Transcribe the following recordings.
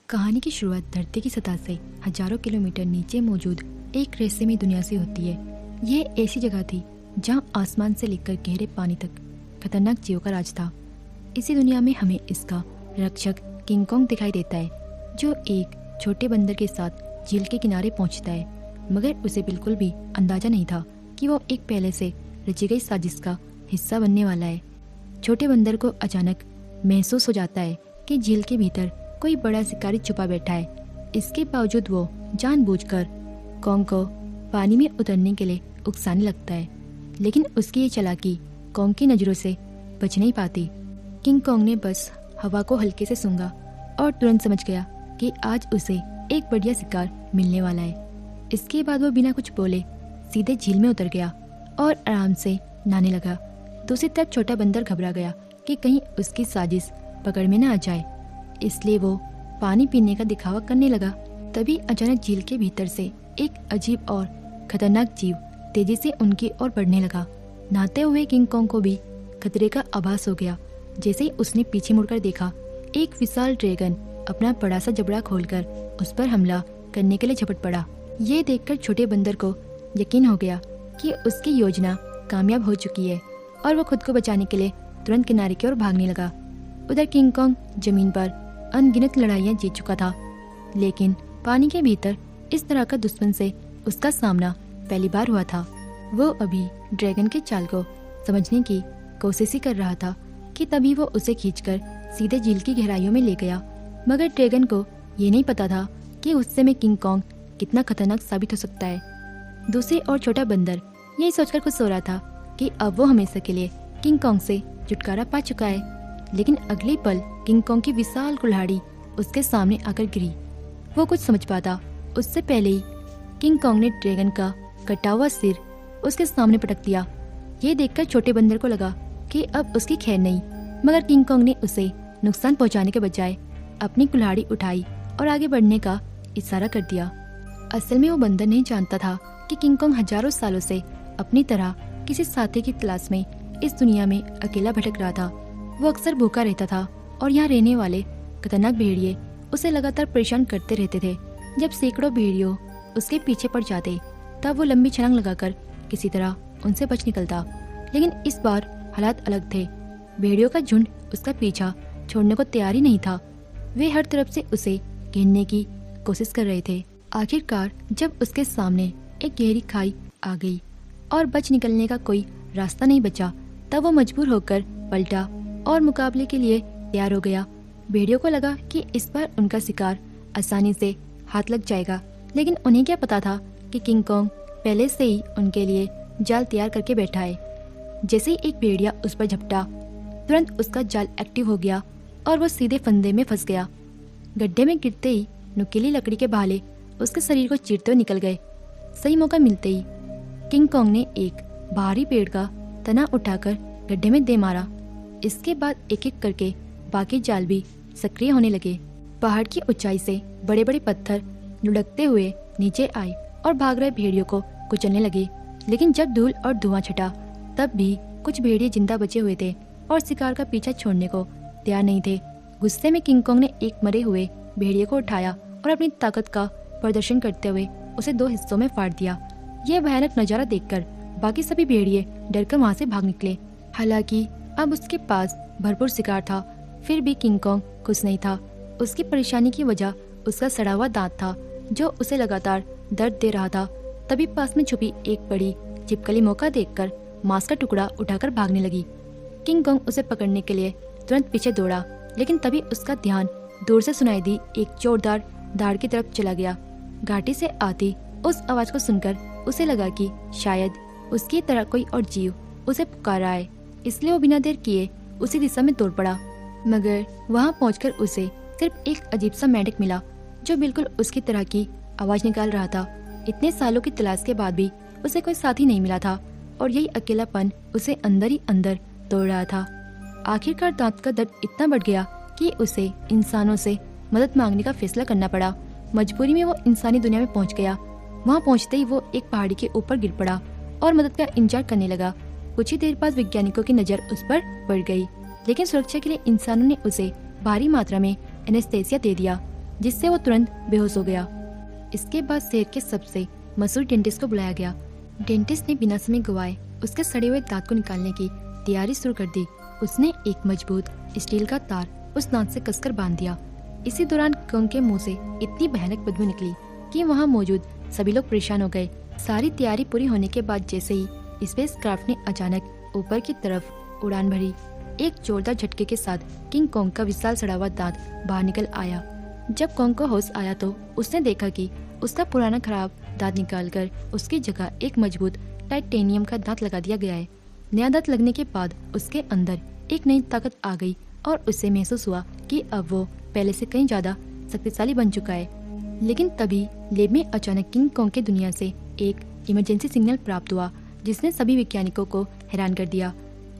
कहानी की शुरुआत धरती की सतह से हजारों किलोमीटर नीचे मौजूद एक रहस्यमयी दुनिया से होती है। ये ऐसी जगह थी जहां आसमान से लेकर गहरे पानी तक खतरनाक जीवों का राज था। इसी दुनिया में हमें इसका रक्षक किंग कॉन्ग दिखाई देता है, जो एक छोटे बंदर के साथ झील के किनारे पहुंचता है, मगर उसे बिल्कुल भी अंदाजा नहीं था कि वो एक पहले से रची गई साजिश का हिस्सा बनने वाला है। छोटे बंदर को अचानक महसूस हो जाता है कि झील के भीतर कोई बड़ा शिकारी छुपा बैठा है। इसके बावजूद वो जानबूझकर कॉन्ग को पानी में उतरने के लिए उकसाने लगता है, लेकिन उसकी ये चालाकी कॉन्ग की नज़रों से बच नहीं पाती। किंग कॉन्ग ने बस हवा को हल्के से सूंघा और तुरंत समझ गया कि आज उसे एक बढ़िया शिकार मिलने वाला है। इसके बाद वो बिना कुछ बोले सीधे झील में उतर गया और आराम से नहाने लगा। दूसरी तरफ छोटा बंदर घबरा गया कि कहीं उसकी साजिश पकड़ में न आ जाए, इसलिए वो पानी पीने का दिखावा करने लगा। तभी अचानक झील के भीतर से एक अजीब और खतरनाक जीव तेजी से उनकी ओर बढ़ने लगा। नहाते हुए किंग कॉन्ग को भी खतरे का आभास हो गया। जैसे ही उसने पीछे मुड़कर देखा, एक विशाल ड्रैगन अपना बड़ा सा जबड़ा खोलकर उस पर हमला करने के लिए झपट पड़ा। ये देखकर छोटे बंदर को यकीन हो गया कि उसकी योजना कामयाब हो चुकी है और वो खुद को बचाने के लिए तुरंत किनारे की ओर भागने लगा। उधर किंग कॉन्ग जमीन पर अनगिनत लड़ाइयाँ जीत चुका था, लेकिन पानी के भीतर इस तरह का दुश्मन से उसका सामना पहली बार हुआ था। वो अभी ड्रैगन के चाल को समझने की कोशिश ही कर रहा था कि तभी वो उसे खींचकर सीधे झील की गहराइयों में ले गया। मगर ड्रैगन को ये नहीं पता था कि उससे में किंग कॉन्ग कितना खतरनाक साबित हो सकता है। दूसरी ओर छोटा बंदर यही सोचकर खुश हो रहा था कि अब वो हमेशा के लिए किंग कॉन्ग से छुटकारा पा चुका है। लेकिन अगले पल किंग कॉन्ग की विशाल कुल्हाड़ी उसके सामने आकर गिरी। वो कुछ समझ पाता उससे पहले ही किंग कॉन्ग ने ड्रैगन का कटा हुआ सिर उसके सामने पटक दिया। ये देखकर छोटे बंदर को लगा कि अब उसकी खैर नहीं, मगर किंग कॉन्ग ने उसे नुकसान पहुंचाने के बजाय अपनी कुल्हाड़ी उठाई और आगे बढ़ने का इशारा कर दिया। असल में वो बंदर नहीं जानता था कि किंग कॉन्ग हजारों सालों से अपनी तरह किसी साथी की तलाश में इस दुनिया में अकेला भटक रहा था। वो अक्सर भूखा रहता था और यहाँ रहने वाले खतरनाक भेड़िए उसे लगातार परेशान करते रहते थे। जब सैकड़ों भेड़ियों उसके पीछे पड़ जाते, तब वो लंबी छलांग लगाकर किसी तरह उनसे बच निकलता। लेकिन इस बार हालात अलग थे। भेड़ियों का झुंड उसका पीछा छोड़ने को तैयार ही नहीं था। वे हर तरफ से उसे घेरने की कोशिश कर रहे थे। आखिरकार जब उसके सामने एक गहरी खाई आ गई और बच निकलने का कोई रास्ता नहीं बचा, तब वो मजबूर होकर पलटा और मुकाबले के लिए तैयार हो गया। भेड़ियों को लगा कि इस बार उनका शिकार आसानी से हाथ लग जाएगा, लेकिन उन्हें क्या पता था कि किंग कॉन्ग पहले से ही उनके लिए जाल तैयार करके बैठा है। जैसे ही एक भेड़िया उस पर झपटा, तुरंत उसका जाल एक्टिव हो गया और वो सीधे फंदे में फंस गया। गड्ढे में गिरते ही नुकीली लकड़ी के भाले उसके शरीर को चीरते हुए निकल गए। सही मौका मिलते ही किंग कॉन्ग ने एक भारी पेड़ का तना उठाकर गड्ढे में दे मारा। इसके बाद एक एक करके बाकी जाल भी सक्रिय होने लगे। पहाड़ की ऊंचाई से बड़े बड़े पत्थर लुढ़कते हुए नीचे आए और भाग रहे भेड़ियों को कुचलने लगे। लेकिन जब धूल और धुआं छटा, तब भी कुछ भेड़िए जिंदा बचे हुए थे और शिकार का पीछा छोड़ने को तैयार नहीं थे। गुस्से में किंग कॉन्ग ने एक मरे हुए भेड़िए को उठाया और अपनी ताकत का प्रदर्शन करते हुए उसे दो हिस्सों में फाड़ दिया। यह भयानक नजारा देखकर बाकी सभी भेड़िए डरकर वहां से भाग निकले। हालांकि अब उसके पास भरपूर शिकार था, फिर भी किंग कॉन्ग खुश नहीं था। उसकी परेशानी की वजह उसका सड़ा हुआ दांत था, जो उसे लगातार दर्द दे रहा था। तभी पास में छुपी एक बड़ी छिपकली मौका देखकर मांस का टुकड़ा उठाकर भागने लगी। किंग कॉन्ग उसे पकड़ने के लिए तुरंत पीछे दौड़ा, लेकिन तभी उसका ध्यान दूर से सुनाई दी एक जोरदार दाढ़ की तरफ चला गया। घाटी से आती उस आवाज को सुनकर उसे लगा कि शायद उसकी तरह कोई और जीव उसे पुकार रहा है, इसलिए वो बिना देर किए उसी दिशा में दौड़ पड़ा। मगर वहां पहुंचकर उसे सिर्फ एक अजीब सा मेंढक मिला, जो बिल्कुल उसकी तरह की आवाज निकाल रहा था। इतने सालों की तलाश के बाद भी उसे कोई साथी नहीं मिला था और यही अकेलापन उसे अंदर ही अंदर तोड़ रहा था। आखिरकार दांत का दर्द इतना बढ़ गया कि उसे इंसानों से मदद मांगने का फैसला करना पड़ा। मजबूरी में वो इंसानी दुनिया में पहुंच गया। वहां पहुंचते ही वो एक पहाड़ी के ऊपर गिर पड़ा और मदद का इंतजार करने लगा। कुछ ही देर बाद वैज्ञानिकों की नजर उस पर पड़ गई, लेकिन सुरक्षा के लिए इंसानों ने उसे भारी मात्रा में एनेस्थेसिया दे दिया। जिससे वो तुरंत बेहोश हो गया। इसके बाद शहर के सबसे मशहूर डेंटिस्ट को बुलाया गया। डेंटिस्ट ने बिना समय गवाए उसके सड़े हुए दांत को निकालने की तैयारी शुरू कर दी। उसने एक मजबूत स्टील का तार उस दांत से कसकर बांध दिया। इसी दौरान कोंग के मुंह से इतनी भयानक बदबू निकली कि वहां मौजूद सभी लोग परेशान हो गए। सारी तैयारी पूरी होने के बाद जैसे ही स्पेसक्राफ्ट ने अचानक ऊपर की तरफ उड़ान भरी, एक जोरदार झटके के साथ किंग कोंग का विशाल सड़ा हुआ दांत बाहर निकल आया। जब कोंग को होश आया तो उसने देखा कि उसका पुराना खराब दांत निकालकर उसकी जगह एक मजबूत टाइटेनियम का दांत लगा दिया गया है। नया दांत लगने के बाद उसके अंदर एक नई ताकत आ गई और उसे महसूस हुआ कि अब वो पहले से कहीं ज्यादा शक्तिशाली बन चुका है। लेकिन तभी लैब में अचानक किंग कोंग की दुनिया से एक इमरजेंसी सिग्नल प्राप्त हुआ जिसने सभी वैज्ञानिकों को हैरान कर दिया।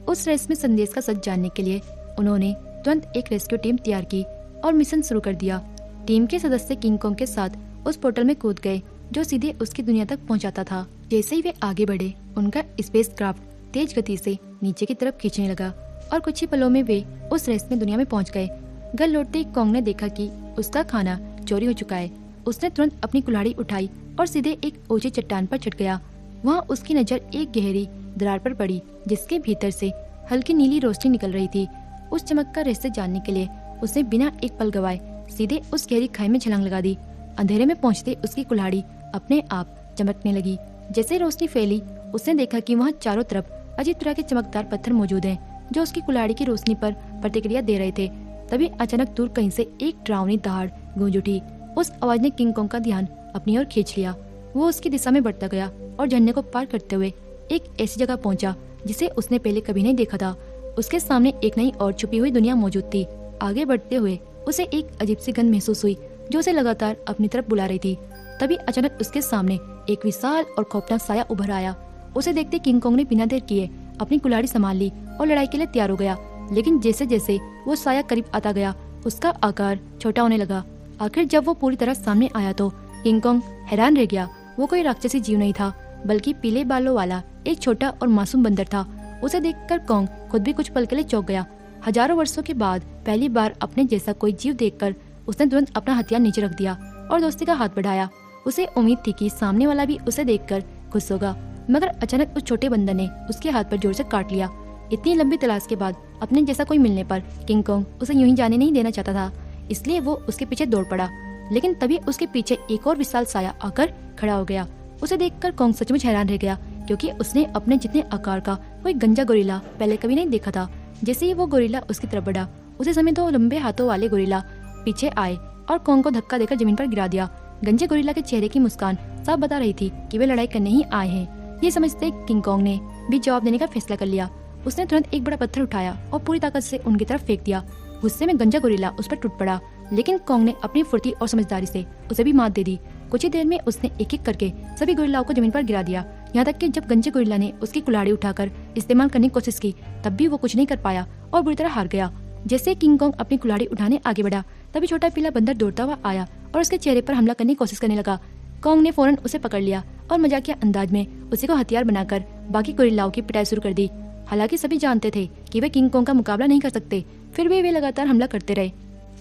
उस रहस्यमय संदेश का सच जानने के लिए उन्होंने तुरंत एक रेस्क्यू टीम तैयार की और मिशन शुरू कर दिया। टीम के सदस्य किंग कोंग के साथ उस पोर्टल में कूद गए जो सीधे उसकी दुनिया तक पहुंचाता था। जैसे ही वे आगे बढ़े, उनका स्पेसक्राफ्ट तेज गति से नीचे की तरफ खींचने लगा और कुछ ही पलों में वे उस रहस्यमय दुनिया में पहुंच गए। घर लौटते ही कोंग ने देखा कि उसका खाना चोरी हो चुका है। उसने तुरंत अपनी कुल्हाड़ी उठाई और सीधे एक ऊंची चट्टान पर चढ़ गया। वहाँ उसकी नजर एक गहरी दरार पर पड़ी जिसके भीतर से हल्की नीली रोशनी निकल रही थी। उस चमक का रहस्य जानने के लिए उसने बिना एक पल गवाए सीधे उस गहरी खाई में छलांग लगा दी। अंधेरे में पहुंचते उसकी कुल्हाड़ी अपने आप चमकने लगी। जैसे रोशनी फैली, उसने देखा कि वहाँ चारों तरफ अजीब तरह के चमकदार पत्थर मौजूद हैं जो उसकी कुल्हाड़ी की रोशनी पर प्रतिक्रिया दे रहे थे। तभी अचानक दूर कहीं से एक डरावनी दहाड़ गूंज उठी। उस आवाज ने किंग कोंग का ध्यान अपनी ओर खींच लिया। वो उसकी दिशा में बढ़ता गया और झरने को पार करते हुए एक ऐसी जगह पहुंचा जिसे उसने पहले कभी नहीं देखा था। उसके सामने एक नई और छुपी हुई दुनिया मौजूद थी। आगे बढ़ते हुए उसे एक अजीब सी गंध महसूस हुई जो उसे लगातार अपनी तरफ बुला रही थी। तभी अचानक उसके सामने एक विशाल और खौफनाक साया उभर आया। उसे देखते किंग कोंग ने बिना देर किए अपनी कुल्हाड़ी संभाल ली और लड़ाई के लिए तैयार हो गया। लेकिन जैसे जैसे वो साया करीब आता गया, उसका आकार छोटा होने लगा। आखिर जब वो पूरी तरह सामने आया तो किंग कोंग हैरान रह गया। वो कोई राक्षसी जीव नहीं था, बल्कि पीले बालों वाला एक छोटा और मासूम बंदर था। उसे देखकर कोंग खुद भी कुछ पल के लिए चौंक गया। हजारों वर्षों के बाद पहली बार अपने जैसा कोई जीव देखकर उसने तुरंत अपना हथियार नीचे रख दिया और दोस्ती का हाथ बढ़ाया। उसे उम्मीद थी कि सामने वाला भी उसे देखकर खुश होगा, मगर अचानक उस छोटे बंदर ने उसके हाथ पर जोर से काट लिया। इतनी लंबी तलाश के बाद अपने जैसा कोई मिलने पर किंग कोंग उसे यूं ही जाने नहीं देना चाहता था, इसलिए वो उसके पीछे दौड़ पड़ा। लेकिन तभी उसके पीछे एक और विशाल साया आकर खड़ा हो गया। उसे देखकर कोंग सचमुच हैरान रह गया, क्योंकि उसने अपने जितने आकार का कोई गंजा गोरिल्ला पहले कभी नहीं देखा था। जैसे ही वो गोरिल्ला उसकी तरफ बढ़ा, उसे समेत दो लंबे हाथों वाले गोरिल्ला पीछे आए और कोंग को धक्का देकर जमीन पर गिरा दिया। गंजे गोरिल्ला के चेहरे की मुस्कान साफ बता रही थी कि वे लड़ाई करने ही आए हैं। ये समझते किंग कोंग ने भी जवाब देने का फैसला कर लिया। उसने तुरंत एक बड़ा पत्थर उठाया और पूरी ताकत से उनकी तरफ फेंक दिया। गुस्से में गंजा गोरिल्ला उस पर टूट पड़ा, लेकिन कोंग ने अपनी फुर्ती और समझदारी से उसे भी मात दे दी। कुछ ही देर में उसने एक एक करके सभी गोरिल्लाओं को जमीन पर गिरा दिया। यहाँ तक कि जब गंजे गोरिल्ला ने उसकी कुल्हाड़ी उठाकर इस्तेमाल करने की कोशिश की, तब भी वो कुछ नहीं कर पाया और बुरी तरह हार गया। जैसे किंग कोंग अपनी कुल्हाड़ी उठाने आगे बढ़ा, तभी छोटा पीला बंदर दौड़ता हुआ आया और उसके चेहरे पर हमला करने की कोशिश करने लगा। कोंग ने फौरन उसे पकड़ लिया और मजाकिया अंदाज में उसी को हथियार बनाकर बाकी गोरिल्लाओं की पिटाई शुरू कर दी। हालांकि सभी जानते थे कि वे किंग कोंग का मुकाबला नहीं कर सकते, फिर भी वे लगातार हमला करते रहे।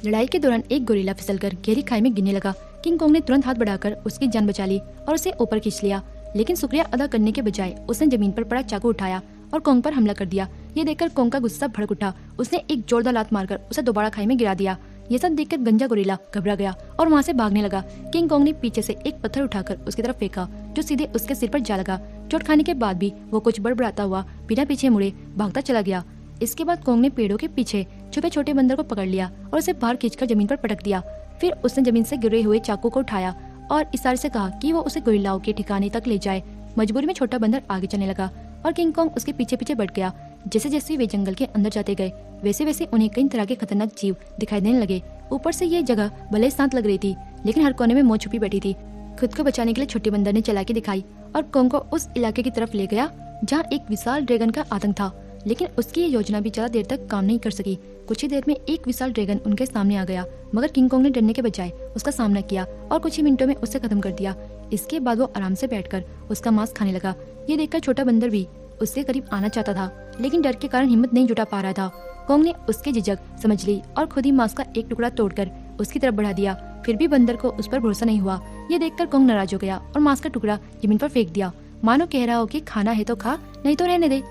लड़ाई के दौरान एक गोरिल्ला फिसलकर गहरी खाई में गिरने लगा। किंग कोंग ने तुरंत हाथ बढ़ाकर उसकी जान बचा ली और उसे ऊपर खींच लिया, लेकिन शुक्रिया अदा करने के बजाय उसने जमीन पर पड़ा चाकू उठाया और कोंग पर हमला कर दिया। ये देखकर कोंग का गुस्सा भड़क उठा। उसने एक जोरदार लात मारकर उसे दोबारा खाई में गिरा दिया। ये सब देखकर गंजा गोरिल्ला घबरा गया और वहाँ से भागने लगा। किंग कोंग ने पीछे से एक पत्थर उठाकर उसकी तरफ फेंका, जो सीधे उसके सिर पर जा लगा। चोट खाने के बाद भी वो कुछ बड़बड़ाता हुआ बिना पीछे मुड़े भागता चला गया। इसके बाद कोंग ने पेड़ों के पीछे छुपे छोटे बंदर को पकड़ लिया और उसे बाहर खींचकर जमीन पर पटक दिया। फिर उसने जमीन से गिरे हुए चाकू को उठाया और इशारे से कहा कि वो उसे गोरिल्लाओं के ठिकाने तक ले जाए। मजबूरी में छोटा बंदर आगे चलने लगा और किंग कोंग उसके पीछे पीछे बढ़ गया। जैसे जैसे वे जंगल के अंदर जाते गए, वैसे वैसे उन्हें कई तरह के खतरनाक जीव दिखाई देने लगे। ऊपर से ये जगह भले ही शांत लग रही थी, लेकिन हर कोने में मौत छुपी बैठी थी। खुद को बचाने के लिए छोटे बंदर ने चालाकी दिखाई और कोंग को उस इलाके की तरफ ले गया जहाँ एक विशाल ड्रैगन का आतंक था। लेकिन उसकी ये योजना भी ज्यादा देर तक काम नहीं कर सकी। कुछ ही देर में एक विशाल ड्रैगन उनके सामने आ गया, मगर किंग कोंग ने डरने के बजाय उसका सामना किया और कुछ ही मिनटों में उसे खत्म कर दिया। इसके बाद वो आराम से बैठकर उसका मांस खाने लगा। ये देखकर छोटा बंदर भी उसके करीब आना चाहता था, लेकिन डर के कारण हिम्मत नहीं जुटा पा रहा था। कोंग ने उसके झिझक समझ ली और खुद ही मांस का एक टुकड़ा तोड़कर उसकी तरफ बढ़ा दिया। फिर भी बंदर को उस पर भरोसा नहीं हुआ। ये देखकर कोंग नाराज हो गया और मांस का टुकड़ा जमीन पर फेंक दिया, मानो कह रहा हो कि खाना है तो खा, नहीं तो रहने दे।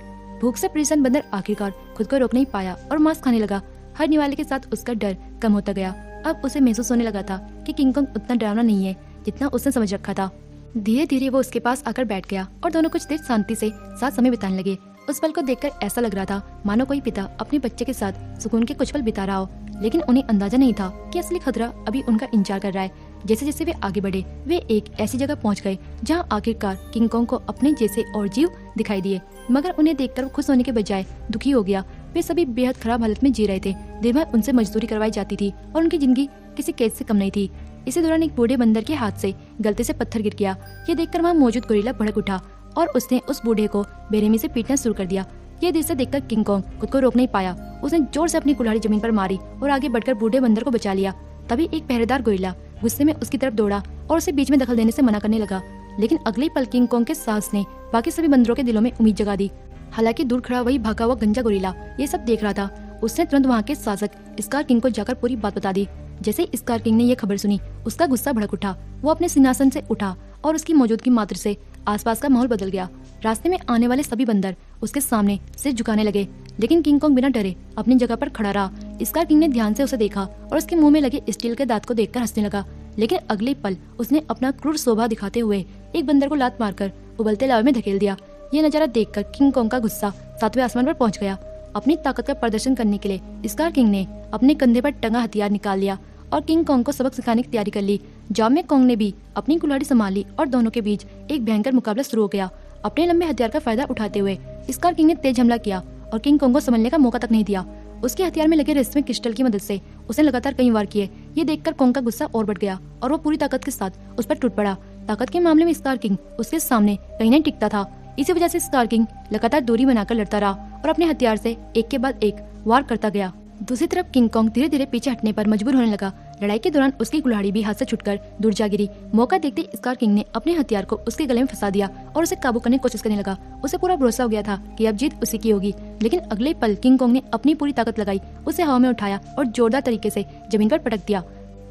भूख से परेशान बंदर आखिरकार खुद को रोक नहीं पाया और मांस खाने लगा। हर निवाले के साथ उसका डर कम होता गया। अब उसे महसूस होने लगा था कि किंग कोंग उतना डरावना नहीं है जितना उसने समझ रखा था। धीरे धीरे वो उसके पास आकर बैठ गया और दोनों कुछ देर शांति से साथ समय बिताने लगे। उस पल को देखकर ऐसा लग रहा था मानो कोई पिता अपने बच्चे के साथ सुकून के कुछ पल बिता रहा हो, लेकिन उन्हें अंदाजा नहीं था कि असली खतरा अभी उनका इंतजार कर रहा है। जैसे जैसे वे आगे बढ़े, वे एक ऐसी जगह पहुंच गए जहां आखिरकार किंग कोंग को अपने जैसे और जीव दिखाई दिए, मगर उन्हें देखकर वो खुश होने के बजाय दुखी हो गया। वे सभी बेहद खराब हालत में जी रहे थे। दिन भर उनसे मजदूरी करवाई जाती थी और उनकी जिंदगी किसी कैद से कम नहीं थी। इसी दौरान एक बूढ़े बंदर के हाथ से गलती से पत्थर गिर गया। ये देखकर वहाँ मौजूद गोरिल्ला भड़क उठा और उसने उस बूढ़े को बेरहमी से पीटना शुरू कर दिया। ये दृश्य देखकर किंग कोंग खुद को रोक नहीं पाया। उसने जोर से अपनी कुल्हाड़ी जमीन पर मारी और आगे बढ़कर बूढ़े बंदर को बचा लिया। तभी एक पहरेदार गोरिल्ला गुस्से में उसकी तरफ दौड़ा और उसे बीच में दखल देने से मना करने लगा, लेकिन अगले पल किंग कोंग के साहस ने बाकी सभी बंदरों के दिलों में उम्मीद जगा दी। हालांकि दूर खड़ा वही भागा हुआ गंजा गोरिल्ला ये सब देख रहा था। उसने तुरंत वहाँ के शासक स्कार किंग को जाकर पूरी बात बता दी। जैसे ही स्कार किंग ने यह खबर सुनी, उसका गुस्सा भड़क उठा। वो अपने सिंहासन से उठा और उसकी मौजूदगी मात्र से आसपास का माहौल बदल गया। रास्ते में आने वाले सभी बंदर उसके सामने सिर झुकाने लगे, लेकिन किंग कोंग बिना डरे अपनी जगह पर खड़ा रहा। स्कार किंग ने ध्यान से उसे देखा और उसके मुंह में लगे स्टील के दांत को देखकर हंसने लगा, लेकिन अगले पल उसने अपना क्रूर शोभा दिखाते हुए एक बंदर को लात मारकर उबलते लावे में धकेल दिया। यह नजारा देखकर किंग कोंग का गुस्सा 7वें आसमान पर पहुंच गया। अपनी ताकत का प्रदर्शन करने के लिए स्कार किंग ने अपने कंधे पर टंगा हथियार निकाल लिया और किंग कोंग को सबक सिखाने की तैयारी कर ली। जामे कोंग ने भी अपनी कुल्हाड़ी संभाल ली और दोनों के बीच एक भयंकर मुकाबला शुरू हो गया। अपने लंबे हथियार का फायदा उठाते हुए स्कार किंग ने तेज हमला किया और किंग कोंग को संभलने का मौका तक नहीं दिया। उसके हथियार में लगे रेशमी क्रिस्टल की मदद से उसने लगातार कई वार किए। ये देखकर कोंग का गुस्सा और बढ़ गया और वो पूरी ताकत के साथ उस पर टूट पड़ा। ताकत के मामले में स्कार किंग उसके सामने कहीं नहीं टिकता था। इसी वजह से स्कार किंग लगातार दूरी बनाकर लड़ता रहा और अपने हथियार से एक के बाद एक वार करता गया। दूसरी तरफ किंग कोंग धीरे धीरे पीछे हटने पर मजबूर होने लगा। लड़ाई के दौरान उसकी कुल्हाड़ी भी हाथ से छूटकर दूर जा गिरी। मौका देखते स्कार किंग ने अपने हथियार को उसके गले में फंसा दिया और उसे काबू करने की कोशिश करने लगा। उसे पूरा भरोसा हो गया था कि अब जीत उसी की होगी, लेकिन अगले पल किंग कोंग ने अपनी पूरी ताकत लगाई, उसे हवा में उठाया और जोरदार तरीके से जमीन पर पटक दिया।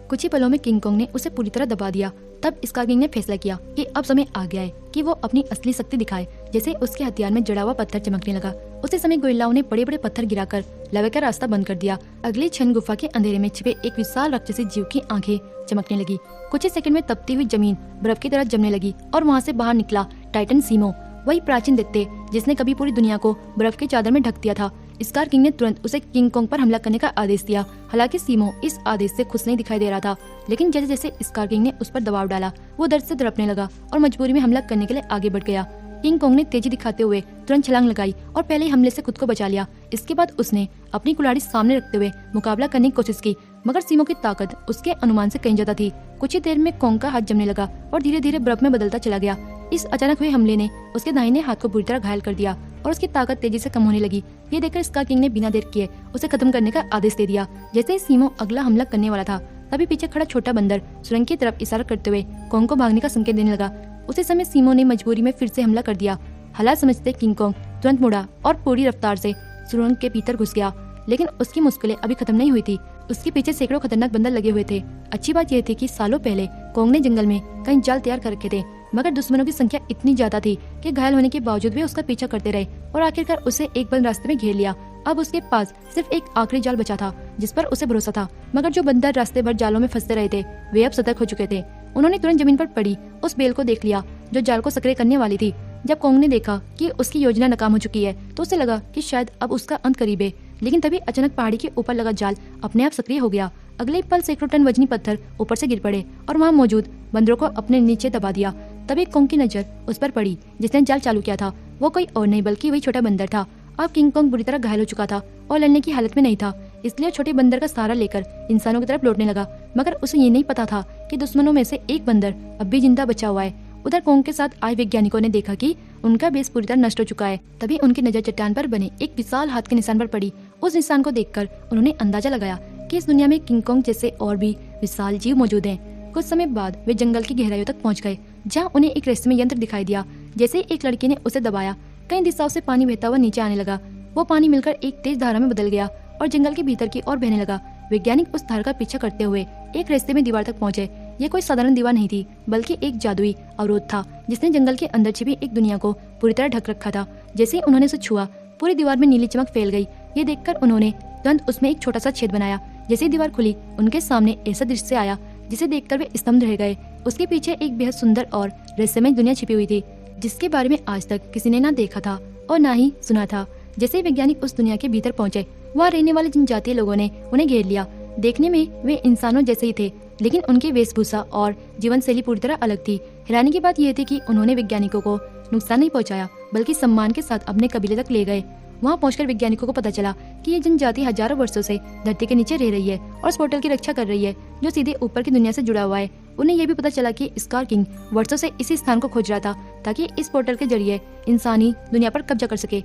कुछ ही पलों में किंग कोंग ने उसे पूरी तरह दबा दिया। तब स्कार किंग ने फैसला किया कि अब समय आ गया है कि वो अपनी असली शक्ति दिखाए। जैसे उसके हथियार में जड़ा हुआ पत्थर चमकने लगा, उसी समय गोरिल्लाओं ने बड़े बड़े पत्थर गिराकर लवे का रास्ता बंद कर दिया। अगले क्षण गुफा के अंधेरे में छिपे एक विशाल राक्षसी जीव की आंखें चमकने लगी। कुछ ही सेकंड में तपती हुई जमीन बर्फ की तरह जमने लगी और वहाँ से बाहर निकला टाइटन सीमो, वही प्राचीन दैत्य जिसने कभी पूरी दुनिया को बर्फ की चादर में ढक दिया था। स्कार किंग ने तुरंत उसे किंग कोंग पर हमला करने का आदेश दिया। हालांकि सीमो इस आदेश से खुश नहीं दिखाई दे रहा था, लेकिन जैसे जैसे स्कार किंग ने उस पर दबाव डाला, वो दर्द से तड़पने लगा और मजबूरी में हमला करने के लिए आगे बढ़ गया। किंग कोंग ने तेजी दिखाते हुए तुरंत छलांग लगाई और पहले ही हमले से खुद को बचा लिया। इसके बाद उसने अपनी कुल्हाड़ी सामने रखते हुए मुकाबला करने की कोशिश की, मगर सीमो की ताकत उसके अनुमान से कहीं ज्यादा थी। कुछ ही देर में कोंग का हाथ जमने लगा और धीरे धीरे बर्फ में बदलता चला गया। इस अचानक हुए हमले ने उसके दाहिने हाथ को बुरी तरह घायल कर दिया और उसकी ताकत तेजी से कम होने लगी। ये देखकर स्कार किंग ने बिना देर किए उसे खत्म करने का आदेश दे दिया। जैसे ही सीमो अगला हमला करने वाला था, तभी पीछे खड़ा छोटा बंदर सुरंग की तरफ इशारा करते हुए कोंग को भागने का संकेत देने लगा। उसी समय सीमो ने मजबूरी में फिर से हमला कर दिया। हालात समझते किंग कोंग तुरंत मुड़ा और पूरी रफ्तार से सुरंग के भीतर घुस गया, लेकिन उसकी मुश्किलें अभी खत्म नहीं हुई थी। उसके पीछे सैकड़ों खतरनाक बंदर लगे हुए थे। अच्छी बात यह थी कि सालों पहले कोंग ने जंगल में कई जाल तैयार कर रखे थे, मगर दुश्मनों की संख्या इतनी ज्यादा थी कि घायल होने के बावजूद भी उसका पीछा करते रहे और आखिरकार उसे एक बंद रास्ते में घेर लिया। अब उसके पास सिर्फ एक आखिरी जाल बचा था जिस पर उसे भरोसा था, मगर जो बंदर रास्ते भर जालों में फंसते रहे थे वे अब सतर्क हो चुके थे। उन्होंने तुरंत जमीन पर पड़ी उस बेल को देख लिया जो जाल को सक्रिय करने वाली थी। जब कोंग ने देखा कि उसकी योजना नाकाम हो चुकी है तो उसे लगा कि शायद अब उसका अंत करीब है, लेकिन तभी अचानक पहाड़ी के ऊपर लगा जाल अपने आप सक्रिय हो गया। अगले पल सैकड़ों टन वजनी पत्थर ऊपर से गिर पड़े और वहाँ मौजूद बंदरों को अपने नीचे दबा दिया। तभी कोंग की नजर उस पर पड़ी जिसने जाल चालू किया था। वो कोई और नहीं बल्कि वही छोटा बंदर था। अब किंग कोंग बुरी तरह घायल हो चुका था और लड़ने की हालत में नहीं था, इसलिए छोटे बंदर का सहारा लेकर इंसानों की तरफ लौटने लगा। मगर उसे ये नहीं पता था कि दुश्मनों में से एक बंदर अब भी जिंदा बचा हुआ है। उधर कोंग के साथ आए वैज्ञानिकों ने देखा कि उनका बेस पूरी तरह नष्ट हो चुका है। तभी उनकी नजर चट्टान पर बने एक विशाल हाथ के निशान पर पड़ी। उस निशान को देखकर उन्होंने अंदाजा लगाया कि इस दुनिया में किंग कोंग जैसे और भी विशाल जीव मौजूद हैं। कुछ समय बाद वे जंगल की गहराइयों तक पहुंच गए, जहां उन्हें एक रहस्यमय यंत्र दिखाई दिया। जैसे एक लड़की ने उसे दबाया, कई दिशाओं से पानी बहता हुआ नीचे आने लगा। वो पानी मिलकर एक तेज धारा में बदल गया और जंगल के भीतर की ओर बहने लगा। वैज्ञानिक उस धारा का पीछा करते हुए एक रास्ते में दीवार तक पहुंचे। ये कोई साधारण दीवार नहीं थी, बल्कि एक जादुई अवरोध था जिसने जंगल के अंदर छिपी एक दुनिया को पूरी तरह ढक रखा था। जैसे ही उन्होंने उसे छुआ, पूरी दीवार में नीली चमक फैल गई। ये देखकर उन्होंने तुरंत उसमें एक छोटा सा छेद बनाया। जैसे ही दीवार खुली, उनके सामने ऐसा दृश्य आया जिसे देखकर वे स्तब्ध रह गए। उसके पीछे एक बेहद सुंदर और रहस्यमय दुनिया छिपी हुई थी, जिसके बारे में आज तक किसी ने ना देखा था और ना ही सुना था। जैसे ही वैज्ञानिक उस दुनिया के भीतर पहुंचे, वहाँ रहने वाले जनजातीय लोगों ने उन्हें घेर लिया। देखने में वे इंसानों जैसे ही थे, लेकिन उनकी वेशभूषा और जीवन शैली पूरी तरह अलग थी। हैरानी की बात यह थी कि उन्होंने वैज्ञानिकों को नुकसान नहीं पहुंचाया, बल्कि सम्मान के साथ अपने कबीले तक ले गए। वहाँ पहुंचकर वैज्ञानिकों को पता चला कि ये जनजाति हजारों वर्षों से धरती के नीचे रह रही है और इस पोर्टल की रक्षा कर रही है, जो सीधे ऊपर की दुनिया से जुड़ा हुआ है। उन्हें यह भी पता चला कि स्कार किंग वर्षों से इसी स्थान को खोज रहा था, ताकि इस पोर्टल के जरिए इंसानी दुनिया पर कब्जा कर सके।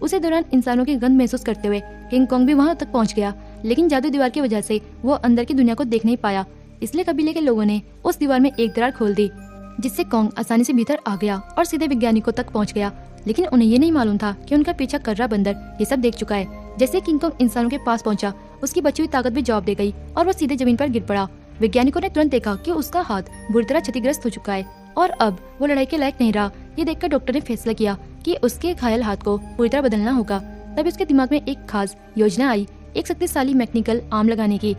उसी दौरान इंसानों की गंध महसूस करते हुए किंग कॉन्ग भी वहां तक पहुंच गया, लेकिन जादू दीवार की वजह से वो अंदर की दुनिया को देख नहीं पाया। इसलिए कबीले के लोगों ने उस दीवार में एक दरार खोल दी, जिससे कॉन्ग आसानी से भीतर आ गया और सीधे वैज्ञानिकों तक पहुंच गया। लेकिन उन्हें ये नहीं मालूम था कि उनका पीछा कर रहा बंदर ये सब देख चुका है। जैसे किंग कॉन्ग इंसानों के पास पहुंचा, उसकी बची हुई ताकत भी जवाब दे गई और वो सीधे जमीन पर गिर पड़ा। वैज्ञानिकों ने तुरंत देखा कि उसका हाथ बुरी तरह क्षतिग्रस्त हो चुका है और अब वो लड़ाई के लायक नहीं रहा। ये देखकर डॉक्टर ने फैसला किया कि उसके घायल हाथ को पूरी तरह बदलना होगा। तब उसके दिमाग में एक खास योजना आई, एक शक्तिशाली मैकेनिकल आर्म लगाने की।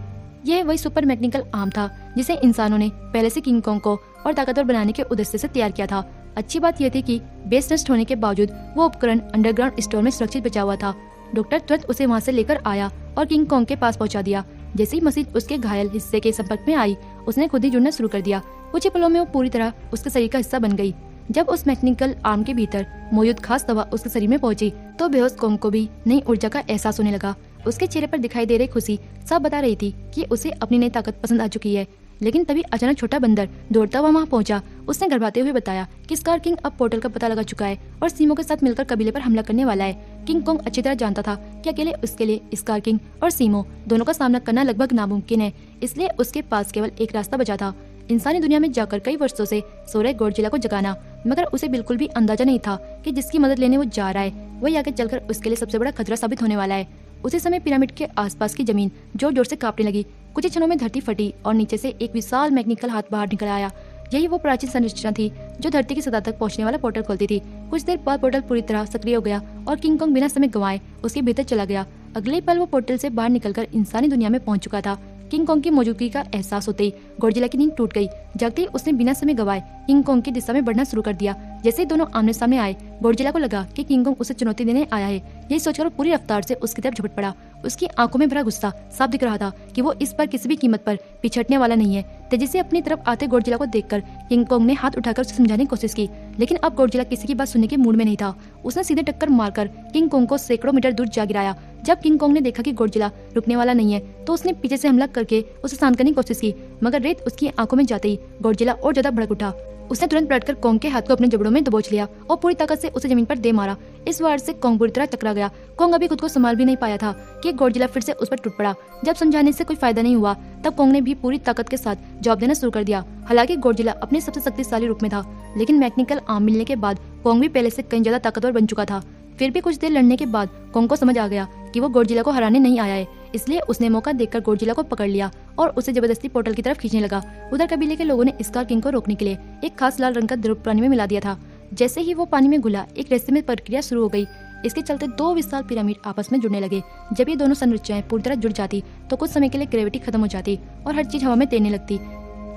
यह वही सुपर मैकेनिकल आर्म था जिसे इंसानों ने पहले से किंग कॉन्ग को और ताकतवर बनाने के उद्देश्य से तैयार किया था। अच्छी बात यह थी कि बेस नष्ट होने के बावजूद वो उपकरण अंडरग्राउंड स्टोर में सुरक्षित बचा हुआ था। डॉक्टर तुरंत उसे वहां से लेकर आया और किंग कॉन्ग के पास पहुंचा दिया। जैसे ही मशीन उसके घायल हिस्से के संपर्क में आई, उसने खुद ही जुड़ना शुरू कर दिया। कुछ ही पलों में वो पूरी तरह उसके शरीर का हिस्सा बन गई। जब उस मैकेनिकल आर्म के भीतर मौजूद खास दवा उसके शरीर में पहुंची, तो बेहोश कॉन्ग को भी नई ऊर्जा का एहसास होने लगा। उसके चेहरे पर दिखाई दे रही खुशी सब बता रही थी कि उसे अपनी नई ताकत पसंद आ चुकी है। लेकिन तभी अचानक छोटा बंदर दौड़ता हुआ वहां पहुंचा। उसने घबराते हुए बताया कि स्कार किंग अब पोर्टल का पता लगा चुका है और सीमो के साथ मिलकर कबीले पर हमला करने वाला है। किंग कॉन्ग अच्छी तरह जानता था कि अकेले उसके लिए स्कार किंग और सीमो दोनों का सामना करना लगभग नामुमकिन है, इसलिए उसके पास केवल एक रास्ता बचा था, इंसानी दुनिया में जाकर कई वर्षों से सो रहे गॉडजिला को जगाना। मगर उसे बिल्कुल भी अंदाजा नहीं था कि जिसकी मदद लेने वो जा रहा है, वही आगे चलकर उसके लिए सबसे बड़ा खतरा साबित होने वाला है। उसी समय पिरामिड के आसपास की जमीन जोर जोर से कांपने लगी। कुछ ही क्षणों में धरती फटी और नीचे से एक विशाल मैकेनिकल हाथ बाहर निकल आया। यही वो प्राचीन संरचना थी जो धरती की सतह तक पहुंचने वाला पोर्टल खोलती थी। कुछ देर बाद पोर्टल पूरी तरह सक्रिय हो गया और किंग कॉन्ग बिना समय गंवाए उसके भीतर चला गया। अगले पल वो पोर्टल से बाहर निकलकर इंसानी दुनिया में पहुंच चुका था। किंग कॉन्ग की मौजूदगी का एहसास होते ही गॉडजिला की नींद टूट गई। जागते ही उसने बिना समय गवाए किंग कॉन्ग की दिशा में बढ़ना शुरू कर दिया। जैसे ही दोनों आमने सामने आए, गॉडजिला को लगा कि किंग कॉन्ग उसे चुनौती देने आया है। यही सोचकर वो पूरी रफ्तार से उसकी तरफ झपट पड़ा। उसकी आंखों में भरा गुस्सा साफ दिख रहा था कि वो इस पर किसी भी कीमत पर पिछड़ने वाला नहीं है। तेजी से अपनी तरफ आते गॉडजिला को देखकर किंग कॉन्ग ने हाथ उठाकर उसे समझाने की कोशिश की, लेकिन अब गॉडजिला किसी की बात सुनने के मूड में नहीं था। उसने सीधे टक्कर मारकर किंग कॉन्ग को सैकड़ों मीटर दूर जा गिराया। जब किंग कॉन्ग ने देखा कि गॉडजिला रुकने वाला नहीं है, तो उसने पीछे से हमला करके उसे शांत करने की कोशिश की, मगर रेत उसकी आंखों में जाते ही गॉडजिला और ज्यादा भड़क उठा। उसने तुरंत पलटकर कॉन्ग के हाथ को अपने जबड़ों में दबोच लिया और पूरी ताकत से उसे जमीन पर दे मारा। इस वार से कॉन्ग बुरी तरह टकरा गया। कॉन्ग अभी खुद को संभाल भी नहीं पाया था कि गॉडजिला फिर से उस पर टूट पड़ा। जब समझाने से कोई फायदा नहीं हुआ, तब कॉन्ग ने भी पूरी ताकत के साथ जवाब देना शुरू कर दिया। हालांकि गॉडजिला अपने सबसे शक्तिशाली रूप में था, लेकिन मैकेनिकल आर्म मिलने के बाद कॉन्ग भी पहले से कहीं ज्यादा ताकतवर बन चुका था। फिर भी कुछ देर लड़ने के बाद कॉन्ग को समझ आ गया कि वो गॉडजिला को हराने नहीं आया है, इसलिए उसने मौका देखकर गॉडजिला को पकड़ लिया और उसे जबरदस्ती पोर्टल की तरफ खींचने लगा। उधर कबीले के लोगों ने स्कार किंग को रोकने के लिए एक खास लाल रंग का द्रव पानी में मिला दिया था। जैसे ही वो पानी में घुला, एक रहस्यमय प्रक्रिया शुरू हो गई। इसके चलते दो विशाल पिरामिड आपस में जुड़ने लगे। जब ये दोनों संरचनाएं पूरी तरह जुड़ जाती, तो कुछ समय के लिए ग्रेविटी खत्म हो जाती और हर चीज हवा में तैरने लगती।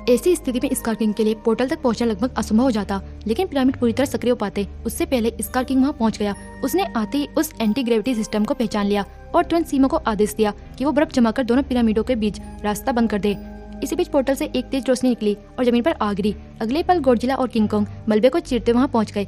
ऐसी स्थिति में स्कार किंग के लिए पोर्टल तक पहुंचना लगभग असंभव हो जाता, लेकिन पिरामिड पूरी तरह सक्रिय हो पाते उससे पहले स्कार किंग वहां पहुंच गया। उसने आते ही उस एंटी ग्रेविटी सिस्टम को पहचान लिया और तुरंत सीमो को आदेश दिया कि वो बर्फ जमाकर दोनों पिरामिडों के बीच रास्ता बंद कर दे। इसी बीच पोर्टल से एक तेज रोशनी निकली और जमीन पर आ गिरी। अगले पल गॉडजिला और किंग कॉन्ग मलबे को चीरते वहां पहुंच गए।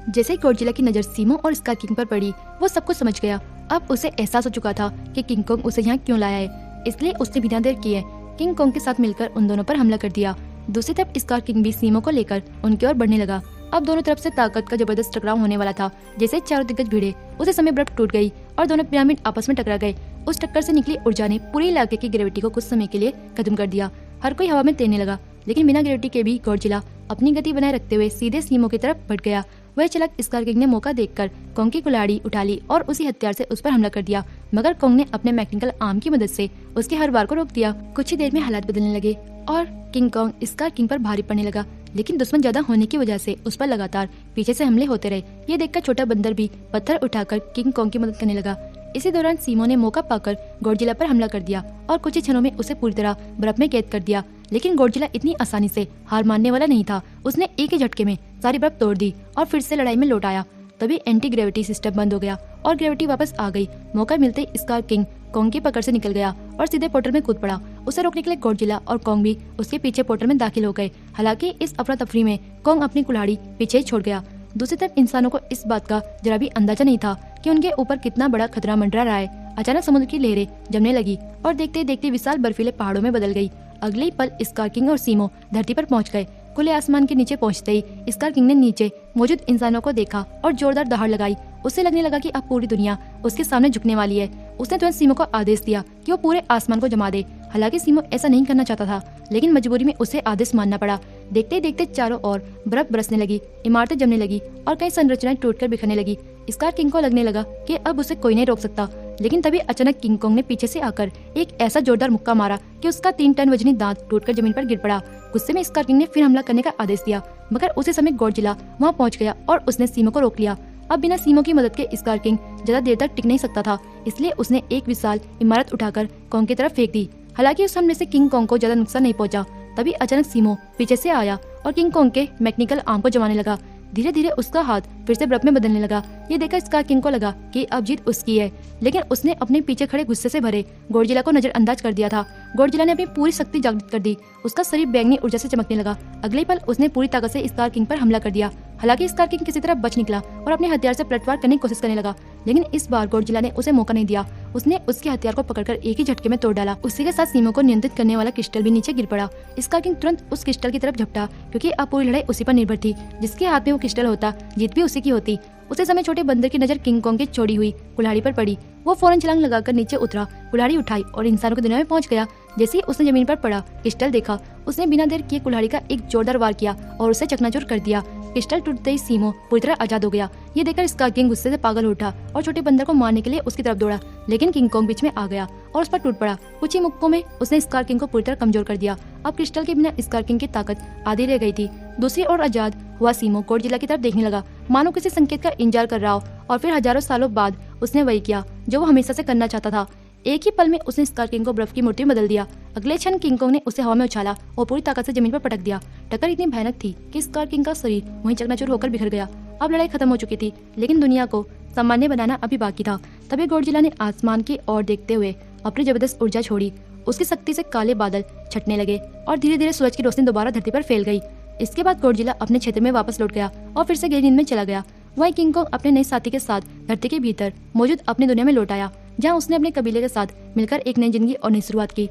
जैसे ही गॉडजिला की नजर सीमो और स्कार किंग पर पड़ी, वो सब कुछ समझ गया। अब उसे एहसास हो चुका था कि किंग कॉन्ग उसे यहाँ क्यों लाया है, इसलिए उसने बिना देर किए किंग कॉन्ग के साथ मिलकर उन दोनों पर हमला कर दिया। दूसरी तरफ स्कार किंग भी सीमो को लेकर उनकी ओर बढ़ने लगा। अब दोनों तरफ से ताकत का जबरदस्त टकराव होने वाला था। जैसे चारों दिग्गज भिड़े, उसी समय बर्फ टूट गई और दोनों पिरामिड आपस में टकरा गए। उस टक्कर से निकली ऊर्जा ने पूरे इलाके की ग्रेविटी को कुछ समय के लिए खत्म कर दिया। हर कोई हवा में तैरने लगा, लेकिन बिना ग्रेविटी के भी गॉडजिला अपनी गति बनाए रखते हुए सीधे सीमो की तरफ बढ़ गया वह चलाक स्कार किंग ने मौका देखकर कोंग की कुल्हाड़ी उठा ली और उसी हथियार से उस पर हमला कर दिया, मगर कोंग ने अपने मैकेनिकल आर्म की मदद से उसके हर वार को रोक दिया। कुछ ही देर में हालात बदलने लगे और किंग कोंग स्कार किंग पर भारी पड़ने लगा, लेकिन दुश्मन ज्यादा होने की वजह से उस पर लगातार पीछे से हमले होते रहे। ये देखकर छोटा बंदर भी पत्थर उठाकर किंग कोंग की मदद करने लगा। इसी दौरान सीमो ने मौका पाकर गॉडजिला पर हमला कर दिया और कुछ ही क्षणों में उसे पूरी तरह बर्फ में कैद कर दिया। लेकिन गॉडजिला इतनी आसानी से हार मानने वाला नहीं था। उसने एक ही झटके में सारी बर्फ तोड़ दी और फिर से लड़ाई में लौट आया। तभी एंटी ग्रेविटी सिस्टम बंद हो गया और ग्रेविटी वापस आ गई। मौका मिलते ही स्कार किंग कोंग की पकड़ से निकल गया और सीधे पोर्टल में कूद पड़ा। उसे रोकने के लिए गॉडजिला और कोंग भी उसके पीछे पोर्टल में दाखिल हो गए। हालांकि इस अफरा तफरी में कोंग अपनी कुल्हाड़ी पीछे ही छोड़ गया। दूसरी तरफ इंसानों को इस बात का जरा भी अंदाजा नहीं था कि उनके ऊपर कितना बड़ा खतरा मंडरा रहा है। अचानक समुद्र की लहरें जमने लगी और देखते देखते विशाल बर्फीले पहाड़ों में बदल गई। अगले ही पल स्कार किंग और सीमो धरती पर पहुंच गए। खुले आसमान के नीचे पहुंचते ही स्कार किंग ने नीचे मौजूद इंसानों को देखा और जोरदार दहाड़ लगाई। उसे लगने लगा कि अब पूरी दुनिया उसके सामने झुकने वाली है। उसने तुरंत सीमो को आदेश दिया कि वो पूरे आसमान को जमा दे। हालांकि सीमो ऐसा नहीं करना चाहता था, लेकिन मजबूरी में उसे आदेश मानना पड़ा। देखते ही देखते चारों ओर बर्फ बरसने लगी, इमारतें जमने लगी और कई संरचनाएं टूटकर बिखरने लगी। स्कार किंग को लगने लगा कि अब उसे कोई नहीं रोक सकता। लेकिन तभी अचानक किंग कोंग ने पीछे से आकर एक ऐसा जोरदार मुक्का मारा कि उसका 3 टन वजनी दांत टूटकर जमीन पर गिर पड़ा। गुस्से में स्कार किंग ने फिर हमला करने का आदेश दिया, मगर उसी समय गॉडजिला वहां पहुंच गया और उसने सीमो को रोक लिया। अब बिना सीमो की मदद के स्कार किंग ज्यादा देर तक टिक नहीं सकता था, इसलिए उसने एक विशाल इमारत उठाकर कोंग की तरफ फेंक दी। हालांकि उस हमले से किंग कोंग को ज्यादा नुकसान नहीं पहुंचा। तभी अचानक सीमो पीछे से आया और किंग कोंग के मैकेनिकल आर्म को जमाने लगा। धीरे धीरे उसका हाथ फिर से बर्फ में बदलने लगा। ये देखकर स्कार किंग को लगा कि अब जीत उसकी है, लेकिन उसने अपने पीछे खड़े गुस्से से भरे गॉडजिला को नजरअंदाज कर दिया था। गॉडजिला ने अपनी पूरी शक्ति जागृत कर दी। उसका शरीर बैंगनी ऊर्जा से चमकने लगा। अगले पल उसने पूरी ताकत से स्कार किंग पर हमला कर दिया। हालांकि स्कार किंग किसी तरह बच निकला और अपने हथियार से पलटवार करने की कोशिश करने लगा, लेकिन इस बार गॉडजिला ने उसे मौका नहीं दिया। उसने उसके हथियार को पकड़कर एक ही झटके में तोड़ डाला। उसी के साथ सीमो को नियंत्रित करने वाला क्रिस्टल भी नीचे गिर पड़ा। स्कार किंग तुरंत उस क्रिस्टल की तरफ झपटा, क्योंकि अब पूरी लड़ाई उसी पर निर्भर थी। जिसके हाथ में वो क्रिस्टल होता, जीत भी उसी की होती। उसी समय छोटे बंदर की नजर किंग कोंग की छोड़ी हुई कुल्हाड़ी पर पड़ी। वो फौरन छलांग लगाकर नीचे उतरा, कुल्हाड़ी उठाई और इंसानों की दुनिया में पहुंच गया। जैसे ही उसने जमीन पर पड़ा क्रिस्टल देखा, उसने बिना देर किए कुल्हाड़ी का एक जोरदार वार किया और उसे चकनाचूर कर दिया। क्रिस्टल टूटते ही सीमो पूरी तरह आजाद हो गया। ये देखकर स्कार किंग गुस्से से पागल उठा और छोटे बंदर को मारने के लिए उसकी तरफ दौड़ा, लेकिन किंग कोंग बीच में आ गया और उस पर टूट पड़ा। कुछ ही मुक्कों में उसने स्कार किंग को पूरी तरह कमजोर कर दिया। अब क्रिस्टल के बिना स्कार किंग की ताकत आधी रह गई थी। दूसरी ओर आजाद हुआ सीमो गॉडजिला की तरफ देखने लगा, मानो किसी संकेत का इंतजार कर रहा हो, और फिर हजारों सालों बाद उसने वही किया जो वो हमेशा से करना चाहता था। एक ही पल में उसने स्कार किंग को बर्फ की मूर्ति में बदल दिया। अगले क्षण किंग कोंग ने उसे हवा में उछाला और पूरी ताकत से जमीन पर पटक दिया। टक्कर इतनी भयानक थी कि स्कार किंग का शरीर वहीं चकनाचूर होकर बिखर गया। अब लड़ाई खत्म हो चुकी थी, लेकिन दुनिया को सामान्य बनाना अभी बाकी था। तभी गॉडजिला ने आसमान की ओर देखते हुए अपनी जबरदस्त ऊर्जा छोड़ी। उसकी शक्ति से काले बादल छटने लगे और धीरे धीरे सूरज की रोशनी दोबारा धरती पर फैल गई। इसके बाद गॉडजिला अपने क्षेत्र में वापस लौट गया और फिर से गहरी नींद में चला गया। वहीं किंग कोंग अपने नए साथी के साथ धरती के भीतर मौजूद अपनी दुनिया में लौट आया, जहां उसने अपने कबीले के साथ मिलकर एक नई जिंदगी और नई शुरुआत की।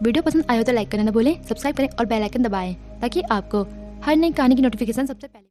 वीडियो पसंद आया तो लाइक करना न भूलें, सब्सक्राइब करें और बेल आइकन दबाएं ताकि आपको हर नई कहानी की नोटिफिकेशन सबसे पहले